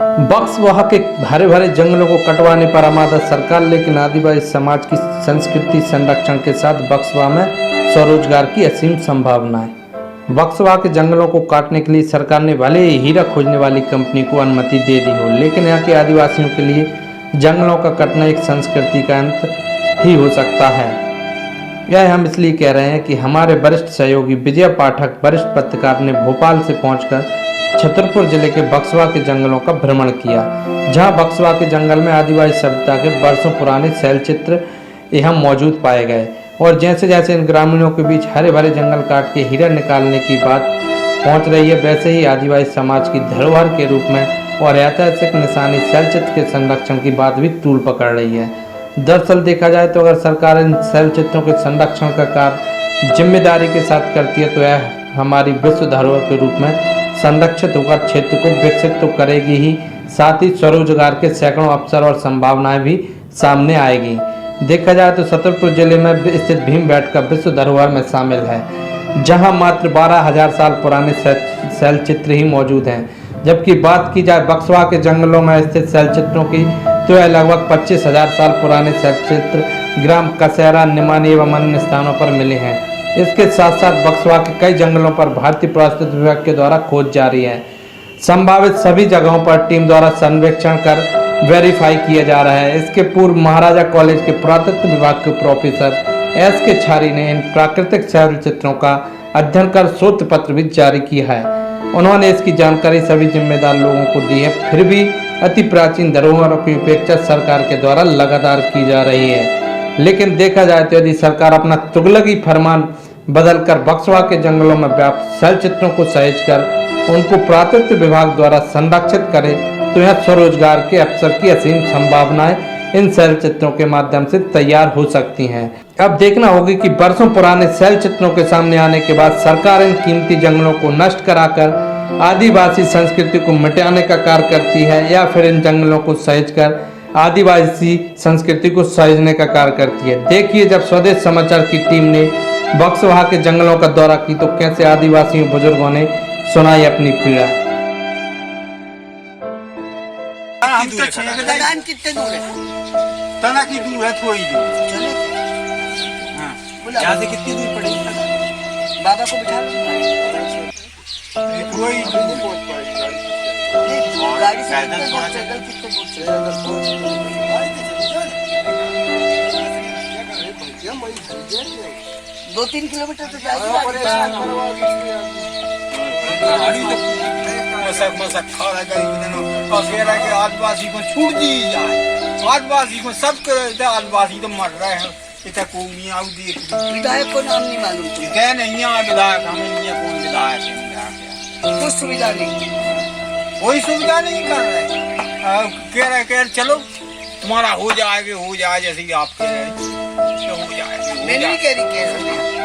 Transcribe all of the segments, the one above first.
बक्सवाहा के हरे भरे जंगलों को कटवाने पर आमादा सरकार, लेकिन आदिवासी समाज की संस्कृति संरक्षण के साथ बक्सवाहा में स्वरोजगार की असीम संभावनाएं। बक्सवाहा के जंगलों को काटने के लिए सरकार ने भले ही हीरा खोजने वाली कंपनी को अनुमति दे दी हो, लेकिन यहाँ के आदिवासियों के लिए जंगलों का कटना एक संस्कृति का अंत ही हो सकता है। यह हम इसलिए कह रहे हैं कि हमारे वरिष्ठ सहयोगी विजय पाठक, वरिष्ठ पत्रकार, ने भोपाल से पहुंचकर छतरपुर जिले के बक्सवाहा के जंगलों का भ्रमण किया, जहां बक्सवाहा के जंगल में आदिवासी सभ्यता के वर्षों पुराने शैलचित्र यहाँ मौजूद पाए गए। और जैसे जैसे इन ग्रामीणों के बीच हरे भरे जंगल काट के हीरा निकालने की बात पहुंच रही है, वैसे ही आदिवासी समाज की धरोहर के रूप में और ऐतिहासिक निशानी शैलचित्र के संरक्षण की बात भी तूल पकड़ रही है। दरअसल देखा जाए तो अगर सरकार इन शैलचित्रों के संरक्षण का कार्य जिम्मेदारी के साथ करती है तो यह हमारी विश्व धरोहर के रूप में संरक्षित होकर क्षेत्र को विकसित तो करेगी ही, साथ ही स्वरोजगार के सैकड़ों अवसर और संभावनाएं भी सामने आएगी। देखा जाए तो छतरपुर जिले में स्थित भीमबेटका विश्व धरोहर में शामिल है, जहां मात्र 12,000 साल पुराने शैलचित्र ही मौजूद हैं। जबकि बात की जाए बक्सवाहा के जंगलों में स्थित शैलचित्रों की तो यह लगभग 25,000 साल पुराने शैलचित्र ग्राम कसैरा, निमानी एवं अन्य स्थानों पर मिले हैं। इसके साथ साथ बक्सवाहा के कई जंगलों पर भारतीय पुरातत्व विभाग के द्वारा खोज जारी है। संभावित सभी जगहों पर टीम द्वारा सर्वेक्षण कर वेरीफाई किया जा रहा है। इसके पूर्व महाराजा कॉलेज के पुरातत्व विभाग के प्रोफेसर S.K. छारी ने इन प्राकृतिक शैलचित्रों का अध्ययन कर शोध पत्र भी जारी किया है। उन्होंने इसकी जानकारी सभी जिम्मेदार लोगों को दी है। फिर भी अति प्राचीन धरोहरों की उपेक्षा सरकार के द्वारा लगातार की जा रही है। लेकिन देखा जाए तो यदि सरकार अपना तुगलकी फरमान बदलकर बक्सवाहा के जंगलों में व्याप्त शैलचित्रों को सहेज कर उनको पुरातत्व विभाग द्वारा संरक्षित करे तो यह स्वरोजगार के अवसर की असीम संभावनाएं इन शैलचित्रों के माध्यम से तैयार हो सकती हैं। अब देखना होगा कि वर्षों पुराने शैलचित्रों के सामने आने के बाद सरकार इन कीमती जंगलों को नष्ट कराकर आदिवासी संस्कृति को मिटाने का कार्य करती है या फिर इन जंगलों को सहेज कर आदिवासी संस्कृति को सहेजने का कार्य करती है। देखिए, जब स्वदेश समाचार की टीम ने बक्सवाहा के जंगलों का दौरा की तो कैसे आदिवासियों बुजुर्गों ने सुनाई अपनी पीड़ा। कितने दूर है? तना की दूर है, थोड़ी दूर। यहाँ से कितनी दूर पड़ेगी? बाबा को बिठा लो। कोई गाड़ी से थोड़ा चल कितने दूर से 2-3 किलोमीटर तो जाएगी। आदिवासी को छूट दी जाए, आदिवासी को सब कर, आदिवासी तो मर रहे हैं। इतना कौन विधायक को नाम नहीं मालूम, नहीं विधायक हमें कौन विधायक है, कुछ सुविधा नहीं, कोई सुविधा नहीं कर रहे। कह रहे चलो तुम्हारा हो जाए जैसे कि आप कह रहे तो हो जाएगा। मैं नहीं कह रही,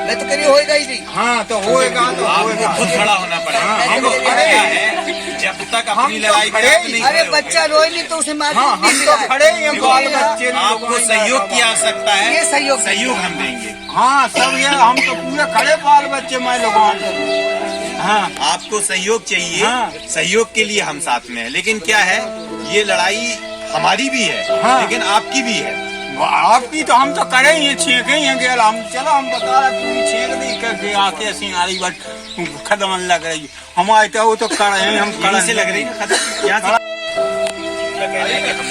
मैं तो कह रही होएगा ही नहीं। हाँ तो होएगा, तो आपको खुद खड़ा होना पड़ेगा। हम खड़े हैं जब तक अपनी लड़ाई नहीं। अरे बच्चा रोए नहीं तो उसे मार। हम तो खड़े हैं, बाल बच्चे। आपको सहयोग की आवश्यकता है, ये सहयोग हम देंगे। हाँ सब ये हम तो पूरे खड़े बाल बच्चे मैं लोग। हाँ आपको सहयोग चाहिए। हाँ। सहयोग के लिए हम साथ में हैं, लेकिन क्या है ये लड़ाई हमारी भी है। हाँ। लेकिन आपकी भी है। आपकी तो हम तो करे ही छेक ही हैं। हम चलो हम बता रहे पूरी छेक नहीं करके आके ऐसी नारी बट खत्म लग रही। हम आए तो वो तो कर रहे हैं, हम कहीं से लग रही है खत्म। यहाँ हम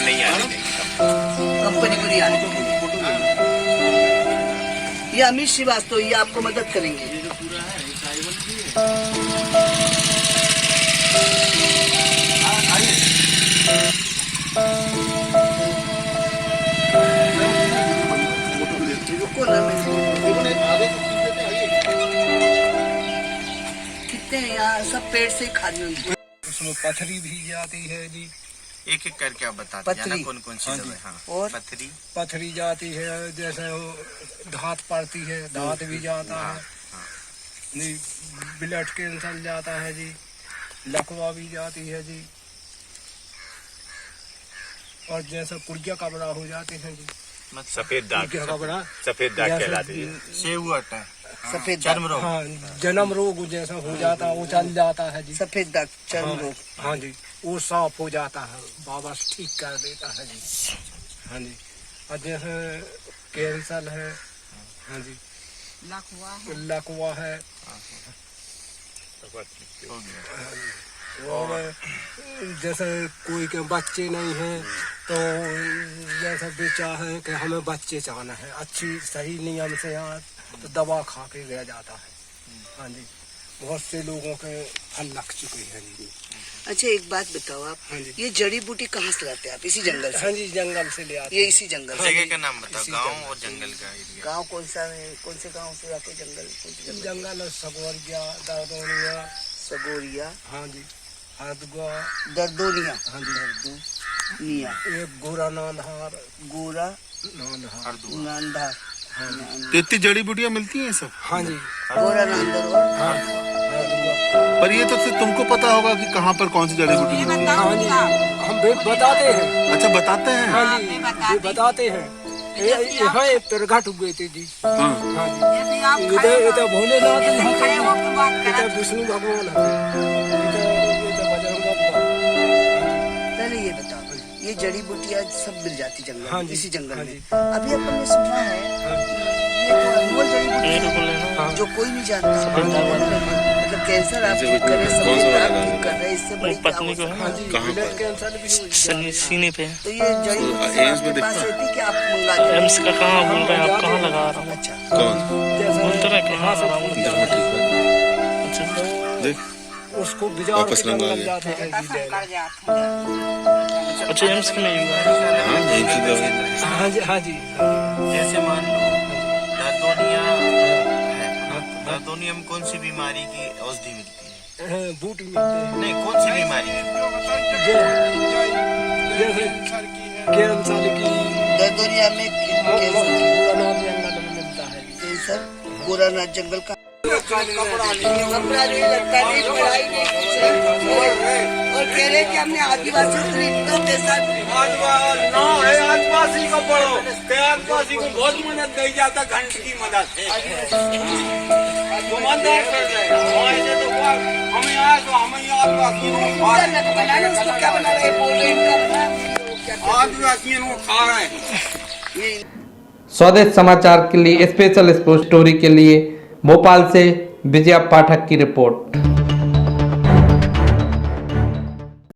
नहीं आने कंपनी को नहीं आने। ये अमित श्रीवास्तव ये आपको मदद करेंगे। कितने यहाँ सब पेड़ से खाली हुई। उसमें पथरी भी जाती है जी। एक एक करके आप बताते हैं कौन कौन सी जगह। हाँ। और पथरी जाती है, जैसे वो धात पड़ती है, धात भी जाता है। ब्लड कैंसर जाता है जी, लकवा भी जाती है जी, और जैसे पुर्जा कमरा हो जाते हैं जी। सफेद दाग कहलाती है। सेवट है सफेद चर्म रोग। हाँ, जन्म रोग जैसा हो जाता है वो चल जाता है जी। सफेद दाग चर्म रोग। हाँ जी, वो साफ हो जाता है, बाबा ठीक कर देता है जी। हाँ जी, और जैसे कैंसर है, हाँ जी, लकवा है, और जैसे कोई के बच्चे नहीं हैं तो जैसा बेचा है कि हमें बच्चे चाहना है अच्छी सही नियम से यहाँ तो दवा खा के रह जाता है। हाँ जी, बहुत से लोगों के फल लग चुके हैं जी। अच्छा एक बात बताओ आप, हाँ जी। ये जड़ी बूटी कहाँ से लाते हैं आप? इसी जंगल से? हाँ जी, जंगल से ले आते ये हैं। इसी जंगल से? जगह का नाम बताओ, गांव और जंगल का एरिया। गांव कौन सा है? कौन से गांव से आते हैं जंगल? कौन से जंगल? जंगल सगोरिया, दर्दोनिया, सगोरिया, हाँ जी, हरदुआ, दर्दोनिया, हाँ जी, दर्दोनिया, एक गोरा नांधार, गोरा नांधार, नांदार, हाँ जी, तो इतनी जड़ी बूटियां मिलती हैं सब? हाँ जी, गोरा नांदर और हरदुआ। पर ये तो फिर तुमको पता होगा कि कहाँ पर कौन सी जड़ी बूटी मिलती है। हाँ जी, हम भी बताते हैं। अच्छा, बताते हैं। हाँ जी, ये बताते हैं। यहाँ एक प्रगट हुए थे जी। हाँ। हाँ जी, इधर भोलेनाथ यहाँ थे, इधर विष्णु भगवान है, इधर बजरंग भगवान। पहले ये बताओ, ये जड़ी बूटियाँ सब मिल जाती जंगल हाँ में, जी, इसी जंगल हाँ में। जी। अभी अपन ने सुना है ये तो अनमोल जड़ी बूटी है, जो कोई नहीं जानता। मतलब कैंसर आप ठीक कर रहे, सफेद दाग ठीक कर रहे, इससे बड़ी क्या हो सकती है? हाँ जी, ब्लड कैंसर भी हो जाता है। सीने पे तो ये जड़ी बूटी एम्स में आपके पास दिखता है? रहती कि आप मंगा के? एम्स का कहाँ बोल रहे हैं आप, कहाँ लगा रहा हूँ? अच्छा, कौन? बोलते रहे कहाँ हाँ, लगा सब रहा हूँ? तो देख, उसको बिजार वापस के लंगा जंगल गया। जाते हैं जी लेने। अच्छा एम्स में ही हुआ है। हाँ, यहीं से दवाई। हाँ जी, हाँ जी, जैसे मान लो दर्दोनिया है, दर्दोनिया में कौन सी बीमारी की औषधि मिलती है? हाँ, बूटी मिलते हैं। नहीं, कौन सी बीमारी की? जैसे कैंसर की दर्दोनिया में कैंसर, गोरानाथ जंगल में मिलता है। कैंसर गोरानाथ जंगल का कपड़ा नहीं कपड़ा नहीं लगता, नहीं पढ़ाई नहीं कुछ नहीं। और कह रहे कि हमने आदिवासी गरीबों के साथ आदिवासी को पढ़ो, आदिवासी को बहुत मदद दी जाता, घंट की मदद से तो मदद कर रहे हैं। ऐसे तो हमें आया तो हमें आदिवासियों को खा रहे हैं, बनाना, उसको क्या बना रहे बोल रहे हैं, आदिवासियों को खा रहे हैं। स्वदेश समाचार के लिए स्पेशल स्टोरी के लिए भोपाल से विजया पाठक की रिपोर्ट।